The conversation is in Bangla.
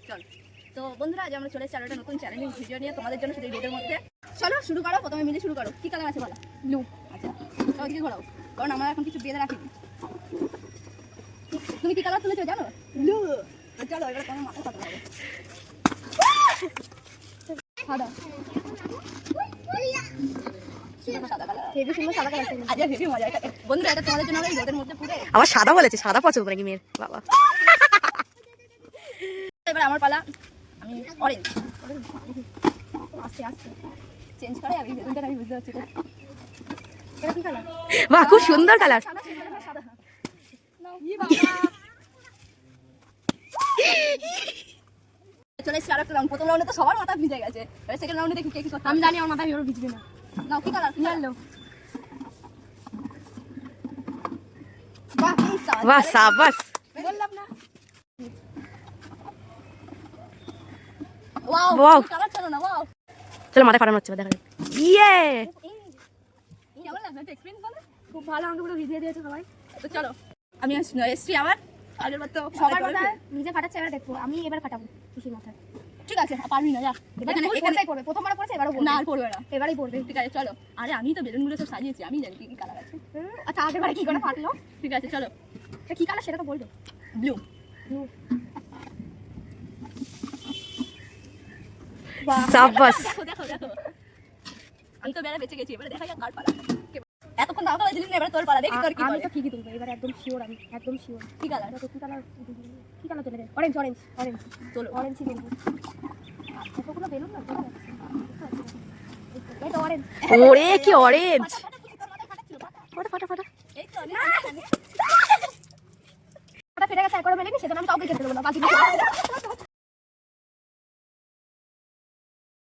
চল তো বন্ধুরা আজ আমরা চলে এসেছি আরো একটা নতুন চ্যালেঞ্জিং ভিডিও নিয়ে তোমাদের জন্য সেটা রোদের মধ্যে। চলো শুরু করো, প্রথমে মিলে শুরু করো। কি কালার আছে বলো? ব্লু। আচ্ছা চলো দিকে ঘোরাও, কারণ আমরা এখন কিছু বেঁধে রাখিনি। তুমি কি কালার তুলেছো জানো? ব্লু। চলো এবার তোমার মাথা কথা হবে। সাদা। বন্ধুরা এটা তোমাদের জন্য রোদের মধ্যে পুরো আবার সাদা বলেছে, সাদা পছন্দ নাকি মেয়ের বাবা। এবার আমার পালা, আমি অরেঞ্জ। আস্তে আস্তে চেঞ্জ করে আমি বেলুনটা আমি বুঝতে পারছি এটা কি কালার। বাহ খুব সুন্দর কালার। সাদা সাদা চলে এসেছি আরেকটা রাউন্ড। প্রথম রাউন্ডে তো সবার মাথা ভিজে গেছে, এবার সেকেন্ড রাউন্ডে দেখি কে কি করতে। আমি জানি আমার মাথা এবার ভিজবে না। নাও কি কালার? ইয়েলো। বাহ সাবাস। বললাম না। Wow Wow. কালার চলো না। ওয়াও চলো মাথা ফাটানো হচ্ছে দেখা যাক। ইয়ে কেমন লাগলো একটা এক্সপেরিয়েন্স বলো? খুব ভালো, আমাকে পুরো ভিজিয়ে দিয়েছে সবাই। তো চলো আমি এসছি আবার। আগের বার তো সবার মাথায় নিজে ফাটাচ্ছে, এবার দেখবো আমি এবার ফাটাবো খুশির মাথায়। ঠিক আছে পারবি না যা। এখানেই পড়বে, প্রথমবার করেছে এবারও না আর পড়বে না, এবারেই পড়বে। ঠিক আছে চলো। আরে আমি তো বেলুনগুলো সব সাজিয়েছি, আমি জানি কি কি কালার আছে। আচ্ছা আগেরবারে কি করে ফাটলো? ঠিক আছে চলো। কি কালার সেটা তো বলবে। ব্লু। সাবাস। দেখো দেখো দেখো আমি তো বেড়া বেঁচে গেছি, এবারে দেখা যাক কার পালা। এতক্ষণ দাও দাও দিলি না, এবারে তোর পালা, দেখি তোর কি আমি করে। তো ঠিকই তুলবো এবার, একদম শিওর, আমি একদম শিওর। কি কালার? কি কালার, কি কালার চলে যায়? অরেঞ্জ অরেঞ্জ অরেঞ্জ চলো অরেঞ্জই তুলবো। এতগুলো বেলুন না এই তো অরেঞ্জ। ওরে কি অরেঞ্জ। ফাটা ফাটা ফাটা এই তো ফাটা ফেটে গেছে, একবার বেলুন সেটা আমি কাউকে খেতে দেবো না, বাকি